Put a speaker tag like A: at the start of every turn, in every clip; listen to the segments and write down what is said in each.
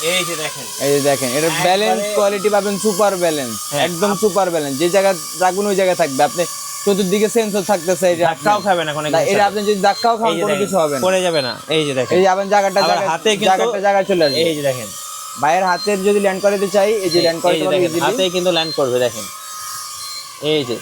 A: এই যে দেখেন,
B: এই যে দেখেন, এটা ব্যালেন্স কোয়ালিটি পাবেন, সুপার ব্যালেন্স, একদম সুপার ব্যালেন্স। যে জায়গা রাখবেন ওই জায়গায় থাকবে। আপনি চতুর্দিকে সেন্সর থাকতেছে, এটা
A: ধাক্কাও খাবে না কোনো
B: এটা আপনি যদি ধাক্কাও খান কোনো কিছু হবে না,
A: পড়ে যাবে না। এই যে দেখেন,
B: এই যে আপনি
A: হাতে কিন্তু
B: জায়গাটা চলে আসবে।
A: এই যে দেখেন,
B: ভাইয়ের হাতের যদি ল্যান্ড করাতে চাই, এই যে ল্যান্ড করাতে পারবে ইজিলি,
A: হাতে কিন্তু ল্যান্ড করবে। দেখেন এই যে,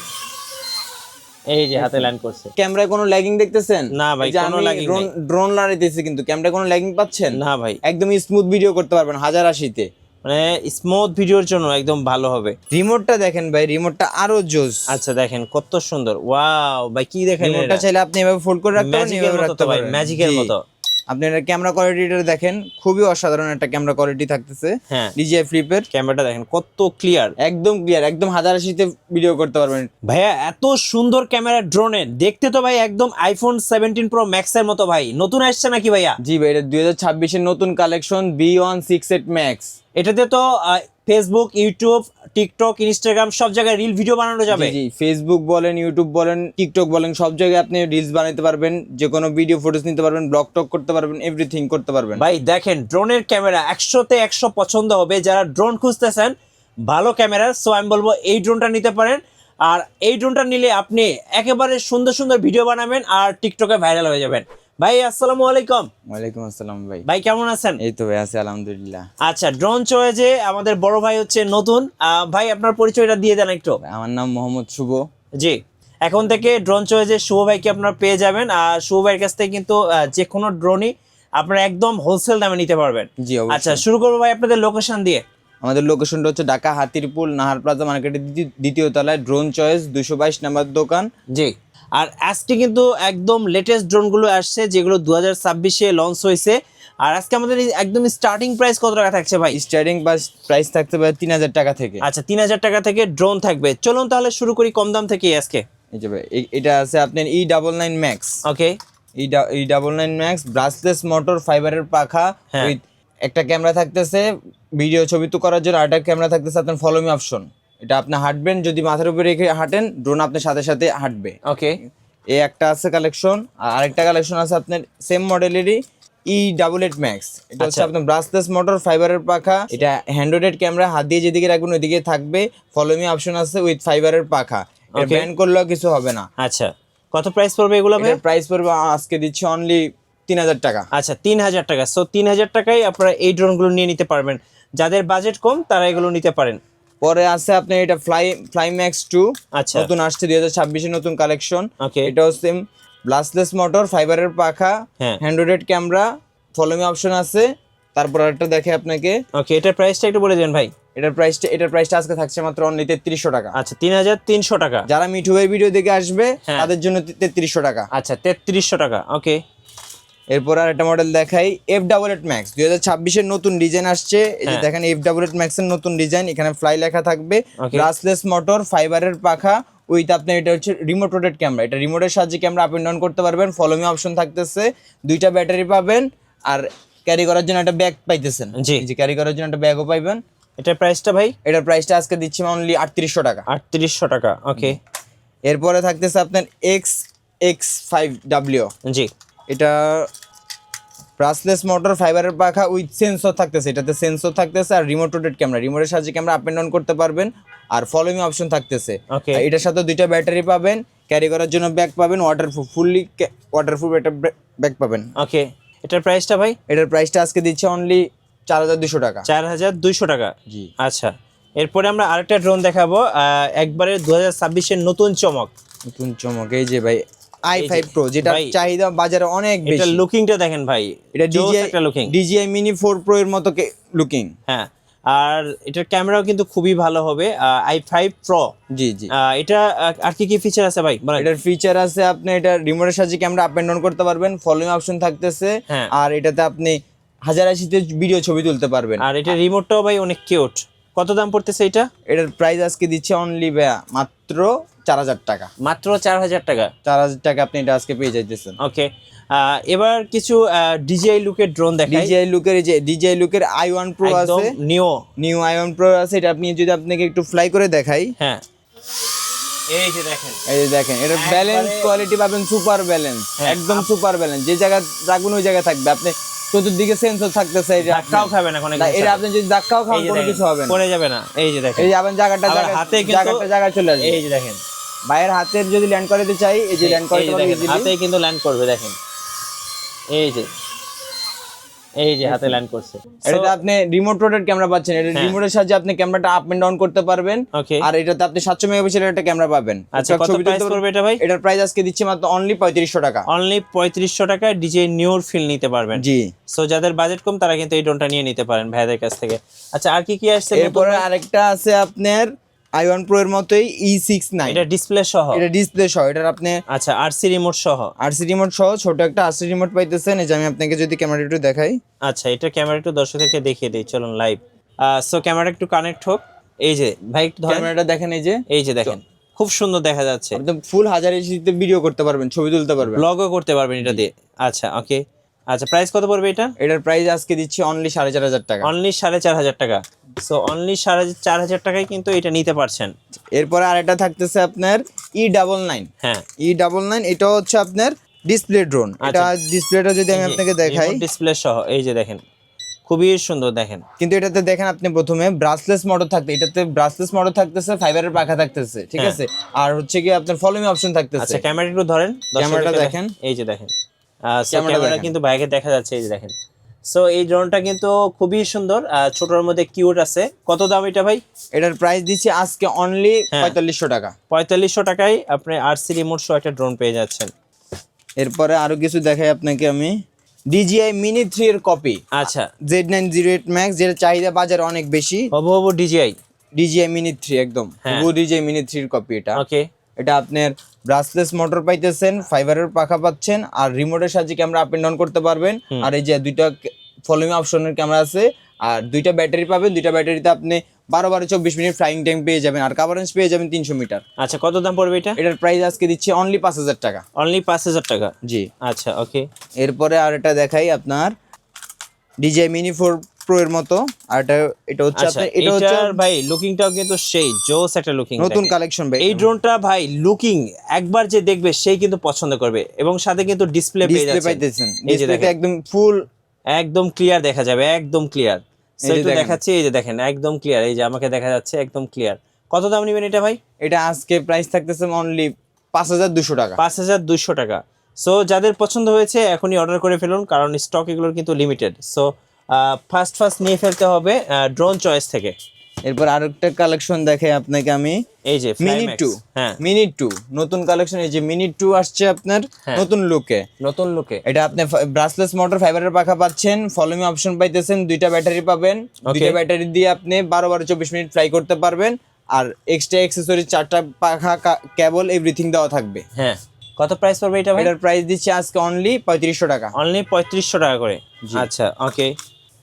A: এই যে হাতে ল্যান্ড করছে।
B: ক্যামেরায় কোনো ল্যাগিং দেখতেছেন?
A: না ভাই, কোনো ল্যাগিং নেই।
B: ড্রোন লাগাইতেছি কিন্তু ক্যামেরায় কোনো ল্যাগিং পাচ্ছেন?
A: না ভাই,
B: একদম স্মুথ ভিডিও করতে পারবেন 1080-তে।
A: মানে স্মুথ ভিডিওর জন্য একদম ভালো হবে।
B: রিমোটটা দেখেন ভাই, রিমোটটা আরো জোস।
A: আচ্ছা দেখেন কত সুন্দর, ওয়াও ভাই, কি দেখেন
B: রিমোটটা চাইলে আপনি এভাবে ফোল্ড করে রাখতে পারেন,
A: ম্যাজিকের
B: এভাবে
A: মতো
B: রাখতে
A: তো ভাই,
B: পারেন,
A: ম্যাজিকের মতো।
B: আপনি এর ক্যামেরা কোয়ালিটিটা দেখেন, খুবই অসাধারণ একটা ক্যামেরা কোয়ালিটি থাকতেছে।
A: হ্যাঁ,
B: DJI ফ্লিপের
A: ক্যামেরাটা দেখেন কত ক্লিয়ার,
B: একদম ক্লিয়ার, একদম 1080-তে ভিডিও করতে পারবেন
A: ভাইয়া। এত সুন্দর ক্যামেরা ড্রোনের, দেখতে তো ভাই একদম আইফোন 17 প্রো ম্যাক্স এর মতো। ভাই নতুন আসছে নাকি ভাইয়া?
B: জি ভাই, এটা 2026-এর নতুন কালেকশন B168 Max।
A: এটাতে তো ফেসবুক, ইউটিউব, টিকটক, ইনস্টাগ্রাম সব জায়গায় রিল ভিডিও বানানো যাবে।
B: জি, ফেসবুক বলেন, ইউটিউব বলেন, টিকটক বলেন, সব জায়গায় আপনি রিলস বানাতে পারবেন, যে কোনো ভিডিও ফুটেজ নিতে পারবেন, ব্লগ টক করতে পারবেন, এভরিথিং করতে পারবেন।
A: ভাই দেখেন, ড্রোনের ক্যামেরা 100-তে 100 পছন্দ হবে। যারা ড্রোন খুঁজতেছেন ভালো ক্যামেরা, সো আমি বলবো এই ড্রোনটা নিতে পারেন। আর এই ড্রোনটা নিলে আপনি একেবারে সুন্দর সুন্দর ভিডিও বানাবেন আর টিকটকে ভাইরাল হয়ে যাবেন। ভাই আসসালামু আলাইকুম।
B: ওয়ালাইকুম আসসালাম ভাই।
A: ভাই কেমন আছেন?
B: এই তো ভাই আছি আলহামদুলিল্লাহ।
A: আচ্ছা, ড্রোন চয়েজে আমাদের বড় ভাই হচ্ছে নতুন। ভাই আপনার পরিচয়টা দিয়ে দেন একটু।
B: আমার নাম মোহাম্মদ শুভ।
A: জি, এখন থেকে ড্রোন চয়েজে শুভ ভাইকে আপনারা পেয়ে যাবেন। আর শুভ ভাইয়ের কাছ থেকে কিন্তু যে কোনো ড্রোনই আপনারা একদম হোলসেল দামে নিতে পারবেন।
B: জি অবশ্যই।
A: আচ্ছা, শুরু করবো ভাই আপনাদের লোকেশন দিয়ে।
B: আমাদের লোকেশনটা হচ্ছে ঢাকা হাতিরপুল নাহার প্লাজা মার্কেটের দ্বিতীয় তলায়, ড্রোন চয়েস 222 নাম্বার দোকান।
A: জি, আর আজকে কিন্তু একদম লেটেস্ট ড্রোনগুলো আসছে, যেগুলো 2026-এ লঞ্চ হয়েছে। আর আজকে আমাদের একদম স্টার্টিং প্রাইস কত টাকা থাকছে ভাই?
B: স্টার্টিং প্রাইস থাকতে পারে 3000 টাকা থেকে।
A: আচ্ছা, 3000 টাকা থেকে ড্রোন থাকবে। চলুন তাহলে শুরু করি কম দাম থেকে আজকে।
B: এই যে ভাই, এটা আছে আপনার E99 Max।
A: ওকে,
B: E99 Max ব্রাসলেস মোটর, ফাইবারের পাখা,
A: হ্যাঁ।
B: উইথ একটা ক্যামেরা থাকতেছে ভিডিও ছবি তো করার জন্য, আরেকটা ক্যামেরা থাকতেছে আপনার ফলো মি অপশন। এটা আপনি হাঁটবেন, যদি মাথার উপরে রেখে হাঁটেন ড্রোন আপনার সাথে সাথে হাঁটবে।
A: ওকে,
B: এই একটা আছে কালেকশন। আর আরেকটা কালেকশন আছে আপনার সেম মডেলেরই E88 Max। এটা হচ্ছে আপনার ব্রাসলেস মোটর, ফাইবারের পাখা, এটা হ্যান্ড ক্যামেরা, হাত দিয়ে যেদিকে রাখবেন ওইদিকে থাকবে, ফলো মি অপশন আছে উইথ ফাইবারের পাখা। এটা ব্যান করলেও কিছু হবে না।
A: আচ্ছা, কত প্রাইস পড়বে এগুলো ভাই?
B: প্রাইস পড়বে আজকে দিচ্ছি অনলি 3000 টাকা।
A: আচ্ছা, 3000 টাকা। সো 3000 টাকায় আপনারা এই ড্রোনগুলো নিয়ে নিতে পারবেন। যাদের বাজেট কম তারা এগুলো নিতে পারেন।
B: পরে আছে আপনার এটা ফ্লাই ম্যাক্স 2।
A: আচ্ছা,
B: নতুন আসছে 2026-এর নতুন কালেকশন।
A: ওকে,
B: এটাও সেম ব্লাস্টলেস মোটর, ফাইবারের পাখা,
A: হ্যাঁ,
B: hand camera, follow me option আছে। তারপর আরেকটা দেখে আপনাকে।
A: ওকে, এটার প্রাইসটা একটু বলে দেন ভাই।
B: এটার প্রাইসটা আজকে থাকছে মাত্র অনলি 3300 টাকা।
A: আচ্ছা, 3300 টাকা।
B: যারা মিঠু ভাই ভিডিও দেখে আসবে তাদের জন্য 3300 টাকা।
A: আচ্ছা, 3300 টাকা। ওকে,
B: এরপর আর একটা মডেল দেখাই, F88 Max 2026-এর নতুন ডিজাইন আসছে। এই যে দেখেন F88 Max এর নতুন ডিজাইন, এখানে ফ্লাই লেখা থাকবে, ব্রাসলেস মোটর, ফাইবারের পাখা, উইথ আপনার এটা হচ্ছে রিমোট রোটেট ক্যামেরা। এটা রিমোটের সাহায্যে ক্যামেরা আপ এন্ড ডাউন করতে পারবেন, ফলো মি অপশন থাকতেছে, দুইটা ব্যাটারি পাবেন, আর ক্যারি করার জন্য একটা ব্যাগ পাইতেছেন।
A: জি,
B: যে ক্যারি করার জন্য একটা ব্যাগও পাইবেন।
A: এটার প্রাইসটা ভাই?
B: এটার প্রাইসটা আজকে দিচ্ছি অনলি 3800 টাকা।
A: 3800 টাকা। ওকে,
B: এরপরে থাকতেছে আপনার X5W।
A: জি,
B: এটা ব্রাসলেস মোটর, ফাইবারের পাখা উইথ সেন্সর থাকতেছে, এটাতে সেন্সর থাকতেছে, আর রিমোট রোটেট ক্যামেরা, রিমোটের সাহায্যে ক্যামেরা আপ এন্ড ডাউন করতে পারবেন, আর ফলো মি অপশন থাকতেছে।
A: ওকে,
B: এটার সাথে দুইটা ব্যাটারি পাবেন, ক্যারি করার জন্য ব্যাগ পাবেন, ফুললি ওয়াটারপ্রুফ একটা ব্যাগ পাবেন।
A: ওকে, এটার প্রাইসটা ভাই?
B: এটার প্রাইসটা আজকে দিচ্ছে অনলি 4200 টাকা।
A: 4200 টাকা।
B: জি,
A: আচ্ছা, এরপরে আমরা আরেকটা ড্রোন দেখাবো, একবারে 2026-এর নতুন চমক।
B: নতুন চমক, এই যে ভাই i5 Pro, যেটা চাহিদা বাজারে অনেক বেশি।
A: এটা লুকিংটা দেখেন ভাই,
B: এটা DJI Mini 4 Pro এর মতো লুকিং।
A: হ্যাঁ, আর এটার ক্যামেরাও কিন্তু খুবই ভালো হবে, i5 Pro।
B: জি জি,
A: এটা আর কি কি ফিচার আছে ভাই?
B: এটার ফিচার আছে আপনি এটা রিমোটের সাহায্যে ক্যামেরা আপ এন্ড ডাউন করতে পারবেন, ফলোইং অপশন থাকতেছে, আর এটাতে আপনি 1080-তে ভিডিও ছবি তুলতে পারবেন।
A: আর এটা রিমোটটাও ভাই অনেক কিউট। কত দাম পড়তেছে এটা?
B: এটার প্রাইস আজকে দিচ্ছে অনলি মাত্র 4000 টাকা।
A: মাত্র 4000 টাকা।
B: 4000 টাকা আপনি এটা আজকে পেয়ে যাইতেছেন।
A: ওকে, এবার কিছু DJI লুকের ড্রোন দেখাই।
B: DJI লুকের i1 Pro আছে, নিউ i1 Pro আছে। এটা আপনি যদি আপনাকে একটু ফ্লাই করে দেখাই,
A: হ্যাঁ, এই যে দেখেন,
B: এটা ব্যালেন্স কোয়ালিটি পাবেন, সুপার ব্যালেন্স, একদম সুপার ব্যালেন্স। যে জায়গা রাখবেন ওই জায়গায় থাকবে। আপনি চতুর্দিকে সেন্সর থাকতেছে, এটা
A: ধাক্কাও খাবে না কোনো
B: না,
A: কিছু।
B: এটা আপনি যদি ধাক্কাও খান
A: এই যে
B: কোনো
A: দেখেন,
B: কিছু হবে না,
A: পড়ে যাবে না। এই যে দেখেন,
B: এই যে আবার জায়গাটা
A: আবার হাতে কিন্তু
B: জায়গাটা চলে আসবে।
A: এই যে দেখেন,
B: ভাইয়ের হাতের যদি ল্যান্ড করাতে চাই, এই যে ল্যান্ড
A: এই
B: করাতে
A: যে
B: পারবে
A: দেখেন,
B: easily।
A: হাতে কিন্তু ল্যান্ড করবে দেখেন, এই যে হাতে ল্যান্ড করছে।
B: এটাতে আপনি রিমোট রোটেট ক্যামেরা পাচ্ছেন, এটা রিমোটের সাহায্যে আপনি ক্যামেরাটা আপ এন্ড ডাউন করতে পারবেন।
A: ওকে,
B: আর এটাতে আপনি 700 মেগাপিক্সেলের একটা ক্যামেরা পাবেন।
A: আচ্ছা কত প্রাইস পড়বে এটা ভাই?
B: এটার প্রাইস আজকে দিচ্ছি মাত্র অনলি 3500 টাকা।
A: অনলি 3500 টাকায় ডিজে নিউর ফিল নিতে পারবেন।
B: জি,
A: সো যাদের বাজেট কম তারা কিন্তু এই ড্রোনটা নিয়ে নিতে পারেন ভাইদের কাছ থেকে। আচ্ছা আর কি আসছে?
B: এরপরে আরেকটা আছে আপনার i1 Pro এর মতোই E69,
A: এটা ডিসপ্লে সহ,
B: এটা ডিসপ্লে সহ, এটার আপনি
A: আচ্ছা আরসি রিমোট সহ,
B: আরসি রিমোট সহ ছোট একটা আরসি রিমোট পাইতেছেন। এই যে আমি আপনাকে যদি ক্যামেরা একটু দেখাই,
A: আচ্ছা এটা ক্যামেরা একটু দর্শকদেরকে দেখিয়ে দিই, চলুন লাইভ। সো ক্যামেরা একটু কানেক্ট হোক। এই যে ভাই একটু ধরেন,
B: ক্যামেরাটা দেখেন,
A: এই যে দেখেন খুব সুন্দর দেখা যাচ্ছে।
B: আপনি ফুল 1000 এইচডিতে ভিডিও করতে পারবেন, ছবি তুলতে পারবেন,
A: ব্লগও করতে পারবেন এটা দিয়ে। আচ্ছা ওকে, আচ্ছা প্রাইস কত পড়বে এটা?
B: এটার প্রাইস আজকে দিচ্ছি অনলি 4500 টাকা।
A: অনলি 4500 টাকা। সো অনলি 4500 টাকায় কিন্তু এটা নিতে পারছেন।
B: এরপরে আরেকটা থাকতেছে আপনার E99।
A: হ্যাঁ,
B: E99 এটা হচ্ছে আপনার ডিসপ্লে ড্রোন। এটা ডিসপ্লেটা যদি আমি আপনাকে দেখাই,
A: ডিসপ্লে সহ, এই যে দেখেন খুবই সুন্দর দেখেন।
B: কিন্তু এটাতে দেখেন আপনি প্রথমে ব্রাসলেস মোটর থাকতে, এটাতে ব্রাসলেস মোটর থাকতেছে, ফাইবারের পাখা থাকতেছে, ঠিক আছে, আর হচ্ছে কি আপনার ফলো মি অপশন থাকতেছে।
A: আচ্ছা ক্যামেরা একটু ধরেন,
B: ক্যামেরাটা দেখেন,
A: এই যে দেখেন ক্যামেরা কিন্তু বাইরে দেখা যাচ্ছে, এই যে দেখেন। সো এই ড্রোনটা কিন্তু খুবই সুন্দর, ছোটর মধ্যে কিউট আছে। কত দাম এটা ভাই?
B: এটার প্রাইস দিচ্ছি আজকে অনলি 4500 টাকা।
A: 4500 টাকায় আপনি আরসি রিমোট সহ একটা ড্রোন পেয়ে যাচ্ছেন।
B: এরপরে আরো কিছু দেখাই আপনাকে আমি, DJI Mini 3 এর কপি,
A: আচ্ছা
B: Z908 Max, যেটা চাহিদা বাজারে অনেক বেশি।
A: হবু
B: DJI Mini 3 একদম পুরো DJI Mini 3 এর কপি এটা।
A: ওকে,
B: এটা আপনার ব্রাসলেস মোটর পাইতেছেন, ফাইবারের পাখা পাচ্ছেন, আর রিমোটের সাহায্যে ক্যামেরা আপ এন্ড ডাউন করতে পারবেন। আর এই যে দুইটা ফলো মি অপশনের ক্যামেরা আছে, আর দুইটা ব্যাটারি পাবেন। দুইটা ব্যাটারিতে আপনি 12-24 মিনিট ফ্লাইং টাইম পেয়ে যাবেন, আর কভারেজ পেয়ে যাবেন 300 মিটার।
A: আচ্ছা কত দাম পড়বে এটা?
B: এটার প্রাইস আজকে দিচ্ছি অনলি 5000 টাকা।
A: অনলি 5000 টাকা।
B: জি,
A: আচ্ছা ওকে।
B: এরপরে আর এটা দেখাই আপনার DJI Mini 4 Pro এর মতো, আর এটা হচ্ছে
A: আচ্ছা
B: আপনার, এটা হচ্ছে
A: ভাই লুকিংটাও কিন্তু সেই জোস একটা লুকিং,
B: নতুন কালেকশন ভাই।
A: এই ড্রোনটা ভাই লুকিং একবার যে দেখবে সেই কিন্তু পছন্দ করবে, এবং সাথে কিন্তু ডিসপ্লে পেয়ে
B: ডিসপ্লে
A: যাচ্ছে,
B: পাইতেছেন,
A: এই যে
B: ডিসপ্লেটা
A: দেখেন
B: একদম ফুল,
A: একদম ক্লিয়ার দেখা যাবে, একদম ক্লিয়ার।
B: এই যে
A: একটু
B: দেখেন।
A: দেখাচ্ছি, এই যে দেখেন একদম ক্লিয়ার, এই যে আমাকে দেখা যাচ্ছে একদম ক্লিয়ার। কত দাম নেবেন এটা ভাই?
B: এটা আজকে প্রাইস থাকতেছে অনলি 5200 টাকা।
A: 5200 টাকা। সো যাদের পছন্দ হয়েছে এখনই অর্ডার করে ফেলুন, কারণ স্টক এগুলোর কিন্তু লিমিটেড। সো ফার্স্ট নিয়ে ফেলতে হবে ড্রোন চয়েস থেকে।
B: এরপর আরেকটা কালেকশন দেখে আপনাকে আমি,
A: এই যে
B: মিনি 2।
A: হ্যাঁ
B: মিনি 2 নতুন কালেকশন, এই যে মিনি 2 আসছে আপনার নতুন লুকে।
A: নতুন লুকে
B: এটা আপনি ব্রাসলেস মোটর, ফাইবারের পাখা পাচ্ছেন, ফলো মি অপশন পাইতেছেন, দুইটা ব্যাটারি পাবেন। দুইটা ব্যাটারি দিয়ে আপনি 12-24 মিনিট ফ্লাই করতে পারবেন, আর এক্সট্রা অ্যাকসেসরি 4টা পাখা, কেবল, এভরিথিং দেওয়া থাকবে।
A: হ্যাঁ, কত প্রাইস পড়বে এটা ভাই?
B: এটার প্রাইস দিচ্ছি আজকে অনলি 3500 টাকা।
A: অনলি 3500 টাকা করে। আচ্ছা ওকে।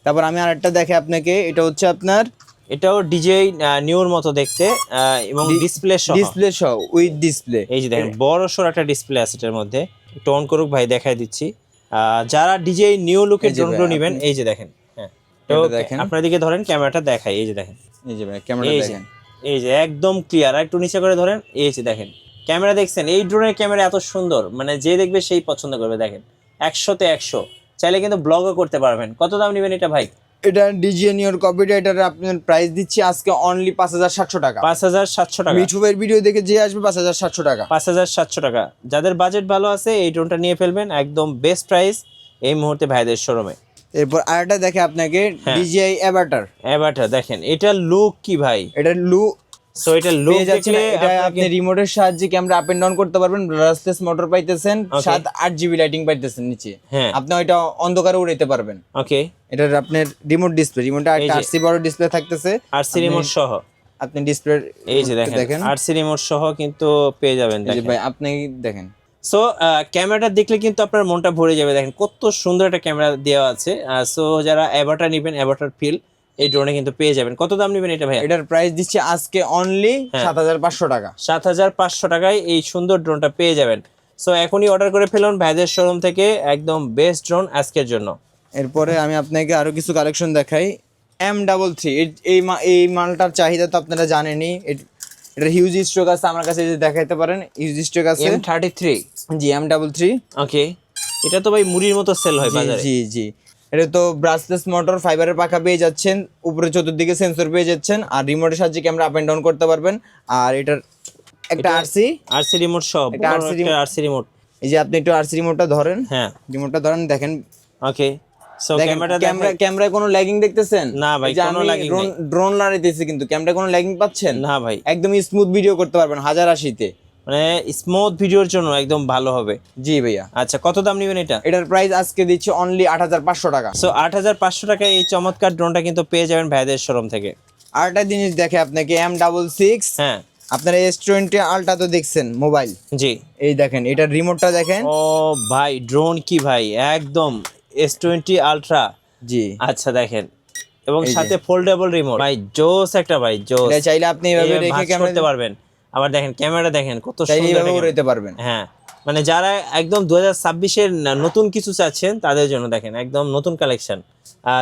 B: তারপর আমি আরেকটা দেখে আপনাকে, এটা হচ্ছে আপনার,
A: এটাও ডিজেই নিউর মতো দেখতে, এবং ডিসপ্লে সহ,
B: ডিসপ্লে সহ উইথ ডিসপ্লে।
A: এই যে দেখেন বড় সড় একটা ডিসপ্লে আছে এটার মধ্যে। একটু অন করুক ভাই, দেখাই দিচ্ছি। যারা ডিজেই নিউ লুকের ড্রোনগুলো নেবেন, এই যে দেখেন, হ্যাঁ তো আপনার দিকে ধরেন, ক্যামেরাটা দেখাই, এই যে দেখেন,
B: এই যে ভাই ক্যামেরাটা দেখেন,
A: এই যে একদম ক্লিয়ার। একটু নিচে করে ধরেন, এই যে দেখেন ক্যামেরা দেখছেন। এই ড্রোনের ক্যামেরা এত সুন্দর, মানে যে দেখবে সেই পছন্দ করবে। দেখেন 100-তে 100, চাইলে কিন্তু ব্লগও করতে পারবেন। কত দাম নেবেন এটা ভাই?
B: এটা DJI নিউর কপিটা, এটার আপনার প্রাইস দিচ্ছি আজকে অনলি 5700 টাকা।
A: 5700 টাকা।
B: মিঠু ভাইয়ের ভিডিও দেখে যে আসবে 5700 টাকা।
A: 5700 টাকা। যাদের বাজেট ভালো আছে এই ড্রোনটা নিয়ে ফেলবেন, একদম বেস্ট প্রাইস এই মুহূর্তে ভাইদের শোরুমে।
B: এরপর আরেকটা দেখে আপনাকে, DJI অ্যাভাটার।
A: দেখেন এটা লুক কি ভাই,
B: এটা
A: সো এটা লুক দেখলে
B: এটা আপনি রিমোটের সাহায্যে ক্যামেরা আপ এন্ড ডাউন করতে পারবেন, ব্রাসলেস মোটর পাইতেছেন, 7-8 জিবি লাইটিং পাইতেছেন নিচে। আপনি ওইটা অন্ধকারে উড়াইতে পারবেন।
A: ওকে,
B: এটার আপনার রিমোট ডিসপ্লে, রিমোটটা একটা আরসি বড় ডিসপ্লে থাকতেছে,
A: আরসি রিমোট সহ।
B: আপনি ডিসপ্লে,
A: এই যে দেখেন আরসি রিমোট সহ কিন্তু পেয়ে যাবেন। দেখেন
B: ভাই আপনি দেখেন,
A: সো ক্যামেরাটা দেখলে কিন্তু আপনার মনটা ভরে যাবে। দেখেন কত সুন্দর একটা ক্যামেরা দেওয়া আছে। সো যারা অ্যাভাটার নেবেন, অ্যাভাটার ফিল এই ড্রোনে কিন্তু পেয়ে যাবেন। কত দাম নেবেন এটা ভাই?
B: এটার প্রাইস দিচ্ছি আজকে অনলি 7500 টাকা।
A: 7500 টাকায় এই সুন্দর ড্রোনটা পেয়ে যাবেন। সো এখনই অর্ডার করে ফেলুন ভাইদের শোরুম থেকে, একদম বেস্ট ড্রোন আজকের জন্য।
B: এরপরে আমি আপনাকে আরো কিছু কালেকশন দেখাই। M33 এই মালটার চাহিদা তো আপনারা জানেনই, এটা হিউজ স্টক আছে আমার কাছে, যে দেখাইতে পারেন, হিউজ স্টক আছে।
A: M33,
B: জি M33।
A: ওকে, এটা তো ভাই মুড়ির মতো সেল হয় বাজারে।
B: জি জি, এটা তো ব্রাসলেস মোটর, ফাইবারের পাখা পেয়ে যাচ্ছেন, উপরে চতুর্দিকে সেন্সর পেয়ে যাচ্ছেন, আর রিমোটের সাহায্যে ক্যামেরা আপ এন্ড ডাউন করতে পারবেন। আর এটার একটা
A: আরসি রিমোট সহ,
B: একটা
A: আরসি রিমোট।
B: এই যে আপনি একটু আরসি রিমোটটা ধরেন,
A: হ্যাঁ
B: রিমোটটা ধরেন, দেখেন
A: ওকে। সো
B: ক্যামেরায় কোনো ল্যাগিং দেখতেছেন?
A: না ভাই, কোনো ল্যাগিং নেই।
B: ড্রোন লাগাইতেছি কিন্তু ক্যামেরায় কোনো ল্যাগিং পাচ্ছেন?
A: না ভাই,
B: একদম স্মুথ ভিডিও করতে পারবেন 1080-তে,
A: মানে স্মুথ ভিডিওর জন্য একদম ভালো হবে।
B: জি ভাইয়া।
A: আচ্ছা, কত দাম নেবেন এটা?
B: এটার প্রাইস আজকে দিচ্ছি অনলি 8500 টাকা।
A: সো 8500 টাকায় এই চমৎকার ড্রোনটা কিন্তু পেয়ে যাবেন ভাইদের শোরুম থেকে।
B: আরেকটা জিনিস দেখে আপনাকে, M66,
A: হ্যাঁ
B: আপনারা S20 আলট্রা তো দেখছেন মোবাইল,
A: জি।
B: এই দেখেন এটার রিমোটটা দেখেন।
A: ও ভাই, ড্রোন কি ভাই, একদম S20 আলট্রা।
B: জি
A: আচ্ছা দেখেন, এবং
B: এই যে।
A: সাথে ফোল্ডেবল রিমোট, ভাই জোস একটা, ভাই জোস।
B: এটা চাইলে আপনি এভাবে রেখে
A: করতে
B: ক্যামেরা
A: পারবেন। আবার দেখেন ক্যামেরা দেখেন কত
B: চাইলে
A: সুন্দর
B: এভাবে
A: একটা
B: উড়াইতে পারবেন।
A: camera। হ্যাঁ, মানে যারা একদম 2026-এর নতুন কিছু চাচ্ছেন তাদের জন্য দেখেন একদম নতুন কালেকশন।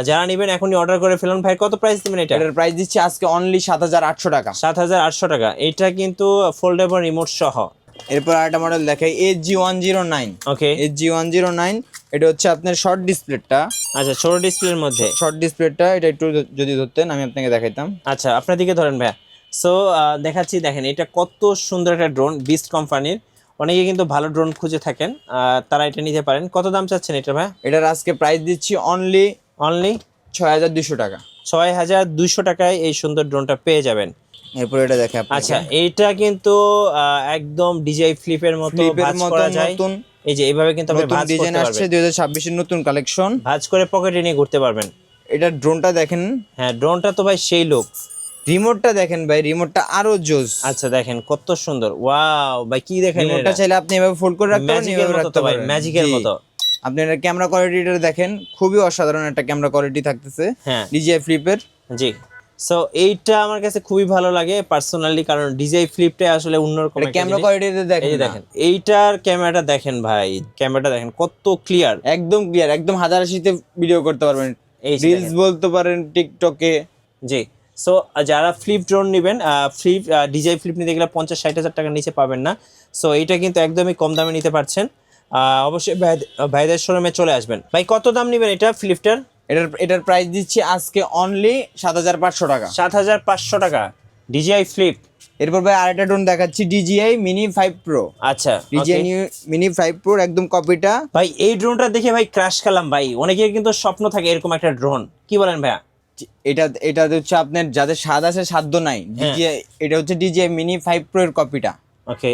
A: যারা নেবেন এখনই অর্ডার করে ফেলুন। ভাই কত প্রাইস দিবেন এটা?
B: এটার প্রাইস দিচ্ছি আজকে অনলি 7800 টাকা।
A: 7800 টাকা। এটা কিন্তু ফোল্ডেবল রিমোট সহ।
B: এরপর আরেকটা মডেল দেখাই, SG109।
A: ওকে,
B: SG109, এটা হচ্ছে আপনার শর্ট ডিসপ্লেটা।
A: আচ্ছা ছোট ডিসপ্লের মধ্যে।
B: শর্ট ডিসপ্লেটা এটা একটু যদি ধরতেন আমি আপনাকে দেখাইতাম।
A: আচ্ছা, আপনার দিকে ধরেন ভাইয়া। সো দেখাচ্ছি, দেখেন এটা কত সুন্দর একটা ড্রোন, বিস্ট কোম্পানির। অনেকে কিন্তু ভালো ড্রোন খুঁজে থাকেন, তারা এটা নিতে পারেন। কত দাম চাচ্ছেন এটা ভাই?
B: এটার আজকে প্রাইস দিচ্ছি অনলি
A: অনলি
B: 6200 টাকা।
A: 6200 টাকায় এই সুন্দর ড্রোনটা পেয়ে যাবেন।
B: এরপর এটা দেখে আপনাকে,
A: আচ্ছা, এইটা কিন্তু একদম ডিজাই ফ্লিপের মতো ভাঁজ করা যায়।
B: নতুন
A: এই যে এইভাবে কিন্তু আপনি
B: নতুন
A: ভাঁজ
B: ডিজাইন
A: করতে
B: আসছে,
A: পারবেন,
B: 2026 এর নতুন কালেকশন।
A: ভাঁজ করে পকেটে নিয়ে ঘুরতে পারবেন।
B: এটা ড্রোনটা দেখেন,
A: হ্যাঁ ড্রোনটা তো ভাই সেই লোক।
B: রিমোটটা দেখেন ভাই, রিমোটটা আরো জোস।
A: আচ্ছা দেখেন কত সুন্দর, ওয়াও ভাই, কি দেখেন
B: রিমোটটা চাইলে আপনি এভাবে ফোল্ড করে রাখতে পারেন,
A: ম্যাজিকের
B: এভাবে
A: মতো
B: রাখতে
A: তো ভাই,
B: পারেন,
A: ম্যাজিকের
B: জি।
A: মতো।
B: আপনি এর ক্যামেরা কোয়ালিটিটা দেখেন, খুবই অসাধারণ একটা ক্যামেরা কোয়ালিটি থাকতেছে
A: হ্যাঁ
B: DJI ফ্লিপের।
A: জি। সো এইটা আমার কাছে খুবই ভালো লাগে পার্সোনালি, কারণ ডিজাই ফ্লিপটা আসলে অন্যরকম একটা
B: ক্যামেরা
A: জিনিস।
B: কোয়ালিটিতে
A: এই
B: দেখেন
A: যে দেখেন এইটার ক্যামেরাটা দেখেন ভাই, ক্যামেরাটা দেখেন কত ক্লিয়ার,
B: একদম ক্লিয়ার, একদম 1080-তে ভিডিও করতে পারবেন,
A: এই যে
B: রিলস
A: দেখেন।
B: বলতে পারেন টিকটকে।
A: জি। সো যারা ফ্লিপ ড্রোন নেবেন, ফ্লিপ ডিজাই ফ্লিপ নিতে গেলে 50-60 হাজার টাকার নিচে পাবেন না। সো এইটা কিন্তু একদমই কম দামে নিতে পারছেন। অবশ্যই ভাইদের শোরুমে চলে আসবেন। ভাই কত দাম নেবেন এটা ফ্লিপটার?
B: এটার প্রাইস দিচ্ছি আজকে অনলি 7500 টাকা।
A: 7500 টাকা ডিজিআই ফ্লিপ।
B: এরপর ভাই আরেকটা ড্রোন দেখাচ্ছি, DJI Mini 5 Pro।
A: আচ্ছা
B: DJI Mini 5 Pro একদম কপিটা।
A: ভাই এই ড্রোনটা দেখে ভাই ক্রাশ খেলাম ভাই। অনেকের কিন্তু স্বপ্ন থাকে এরকম একটা ড্রোন, কি বলেন ভাইয়া?
B: এটা হচ্ছে আপনার যাদের স্বাদ আছে সাধ্য নাই, DJI এটা হচ্ছে DJI Mini 5 Pro এর কপিটা।
A: ওকে,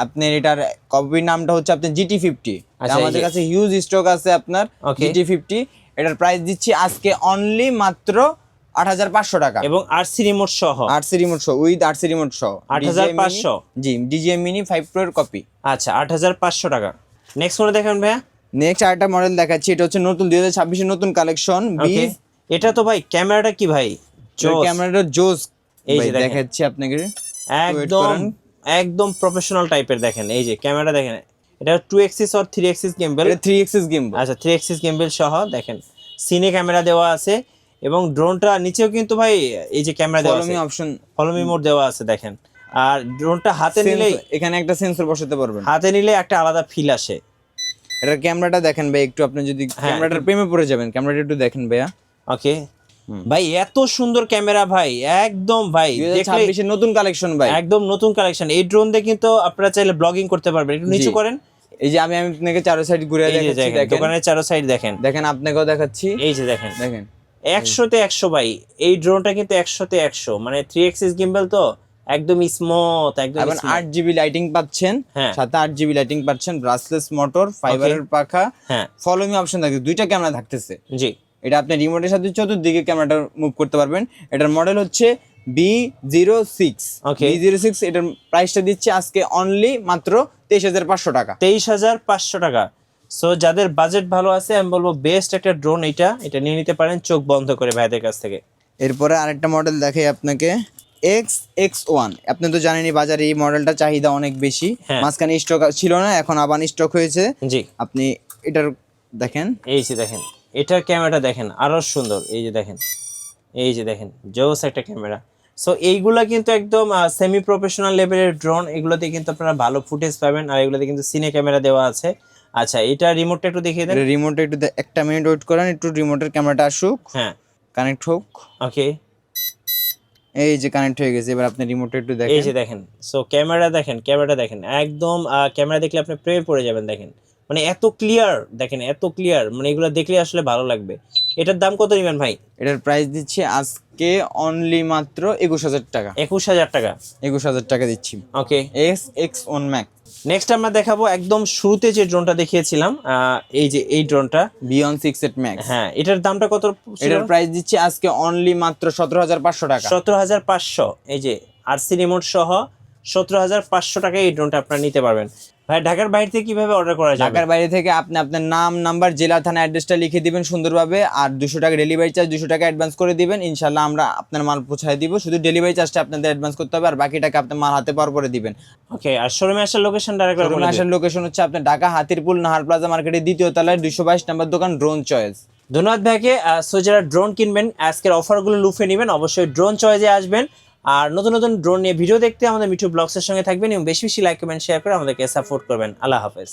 B: আপনার এটার কপির নামটা হচ্ছে আপনার GT50।
A: আচ্ছা,
B: আমাদের কাছে হিউজ স্টক আছে আপনার GT50। এটার প্রাইস দিচ্ছি আজকে অনলি মাত্র 8500 টাকা,
A: এবং আরসি রিমোট সহ।
B: আরসি রিমোট সহ, উইথ আরসি রিমোট সহ
A: 8500।
B: জি, DJI Mini 5 Pro এর কপি।
A: আচ্ছা 8500 টাকা। নেক্সট মনে দেখেন ভাইয়া।
B: নেক্সট আরেকটা মডেল দেখাচ্ছি, এটা হচ্ছে নতুন 2026 এর নতুন কালেকশন।
A: ওকে, এটা তো ভাই ক্যামেরাটা কি ভাই জোস,
B: ক্যামেরাটা জোস।
A: এই
B: এই
A: যে
B: যে
A: দেখেন।
B: দেখাচ্ছি আপনাকে,
A: একদম একদম প্রফেশনাল টাইপের। দেখেন এই যে ক্যামেরা দেখেন, এটা 2 এক্সিস আর 3 এক্সিস গিম্বল।
B: এটা 3 এক্সিস গিম্বল।
A: আচ্ছা 3 এক্সিস গিম্বল সহ দেখেন, সিনে ক্যামেরা দেওয়া আছে, এবং ড্রোনটা নিচেও কিন্তু ভাই এই যে ক্যামেরা দেওয়া
B: ফলো মি
A: আছে,
B: অপশন,
A: ফলো মি মোড দেওয়া আছে দেখেন। আর ড্রোনটা হাতে নিলেই,
B: এখানে একটা সেন্সর বসাতে পারবেন,
A: হাতে নিলে একটা আলাদা ফিল আসে।
B: এটার ক্যামেরাটা দেখেন ভাই, একটু আপনি যদি ক্যামেরাটার প্রেমে পড়ে যাবেন, ক্যামেরাটা একটু দেখেন ভাইয়া।
A: ওকে ভাই, এত সুন্দর ক্যামেরা ভাই, একদম ভাই
B: 2026 এর নতুন কালেকশন ভাই,
A: একদম নতুন কালেকশন। এই ড্রোন দিয়ে কিন্তু আপনারা চাইলে ব্লগিং করতে পারবেন। একটু নিচু করেন,
B: এই যে আমি আপনাকে চারো সাইড ঘুরে
A: এই যে
B: দেখাচ্ছি,
A: দেখেন
B: দেখেন
A: দোকানের চারো সাইড দেখেন,
B: দেখেন আপনাকেও দেখাচ্ছি,
A: এই যে দেখেন
B: দেখেন
A: 100-তে 100 ভাই। এই ড্রোনটা কিন্তু 100-তে 100, মানে 3 এক্সিস গিম্বল তো একদম স্মুথ, একদম
B: এবং 8GB লাইটিং পাচ্ছেন,
A: হ্যাঁ।
B: সাথে 8GB লাইটিং পাচ্ছেন, ব্রাসলেস মোটর, ফাইবারের পাখা,
A: হ্যাঁ
B: ফলো মি অপশন থাকছে, দুইটা ক্যামেরা থাকতেছে।
A: জি।
B: এটা আপনি রিমোটের সাথে চতুর্দিকে ক্যামেরাটা মুভ করতে পারবেন। এটার মডেল হচ্ছে B06।
A: Okay.
B: B06 এটার প্রাইসটা দিচ্ছে আজকে অনলি মাত্র 23500 টাকা।
A: 23500 টাকা। সো যাদের বাজেট ভালো আছে আমি বলবো বেস্ট একটা ড্রোন এটা নিয়ে নিতে পারেন চোখ বন্ধ করে ভাইদের কাছ থেকে।
B: এরপরে আরেকটা মডেল দেখাই আপনাকে, XX1। আপনি তো জানেনই বাজারে এই মডেলটা চাহিদা অনেক বেশি,
A: হ্যাঁ।
B: মাঝখানে স্টক ছিল না, এখন আবার স্টক হয়েছে।
A: জি,
B: আপনি এটার দেখেন,
A: এই যে দেখেন এটার ক্যামেরাটা দেখেন আরো সুন্দর, এই যে দেখেন, এই যে দেখেন জোস একটা ক্যামেরা। সো এইগুলা কিন্তু একদম সেমি প্রফেশনাল লেভেলের ড্রোন, এগুলোতে কিন্তু আপনারা ভালো ফুটেজ পাবেন, আর এগুলোতে কিন্তু সিনে ক্যামেরা দেওয়া আছে। আচ্ছা, এটা রিমোটটা একটু দেখিয়ে দেন।
B: রিমোটটা একটু 1 মিনিট ওয়েট করেন, একটু রিমোটের ক্যামেরাটা আসুক,
A: হ্যাঁ,
B: কানেক্ট হোক।
A: ওকে,
B: এই যে কানেক্ট হয়ে গেছে, এবার আপনি রিমোটটা একটু
A: এই
B: দেখেন।
A: যে দেখেন। সো ক্যামেরাটা দেখেন একদম, ক্যামেরা দেখলে আপনি প্রেমে পড়ে যাবেন। দেখেন মানে এত ক্লিয়ার, দেখেন এত ক্লিয়ার, মানে এগুলো দেখলে আসলে ভালো লাগবে। এটার দাম কত নেবেন ভাই?
B: এটার প্রাইস দিচ্ছি আজকে অনলি মাত্র 21,000 টাকা।
A: 21,000 টাকা।
B: 21,000 টাকা দিচ্ছি।
A: ওকে,
B: X1 Max
A: নেক্সট আমরা দেখাবো একদম শুরুতে যে ড্রোনটা দেখিয়েছিলাম, এই যে এই ড্রোনটা
B: Beyond 6 Max।
A: হ্যাঁ, এটার দামটা কত ছিল?
B: এটার প্রাইস দিচ্ছি আজকে অনলি মাত্র 17,500 টাকা।
A: 17,500। এই যে আরসি রিমোট সহ 17,500 টাকায় এই ড্রোনটা আপনারা নিতে পারবেন। ভাই ঢাকার বাইরে থেকে কিভাবে অর্ডার করা যাবে?
B: ঢাকার বাইরে থেকে আপনি আপনার নাম, নাম্বার, জেলা, থানা, অ্যাড্রেসটা লিখে দিবেন সুন্দরভাবে, আর 200 টাকা ডেলিভারি চার্জ, 200 টাকা অ্যাডভান্স করে দিবেন। ইনশাল্লাহ আমরা আপনার মাল পৌঁছায় দিব, শুধু ডেলিভারি চার্জটা আপনাদের অ্যাডভান্স করতে হবে, আর বাকি টাকা আপনার মাল হাতে পাওয়ার পরে দিবেন।
A: ওকে, আর শোরুমে আসার লোকেশন ডাইরেক্ট বলে দিন।
B: আসার লোকেশন হচ্ছে আপনার ঢাকা হাতিরপুল নাহার প্লাজা মার্কেটের 2য় তলায় 222 নম্বর দোকান, ড্রোন চয়েস।
A: ধন্যবাদ ভাইকে। সো যারা ড্রোন কিনবেন আজকের অফারগুলো লুফে নেবেন, অবশ্যই ড্রোন চয়েসে আসবেন। আর নতুন নতুন ড্রোন নিয়ে ভিডিও দেখতে আমাদের মিঠু ব্লগসের সঙ্গে থাকবেন এবং বেশি বেশি লাইক কমেন্ট শেয়ার করে আমাদেরকে সাপোর্ট করবেন। আল্লাহ হাফেজ।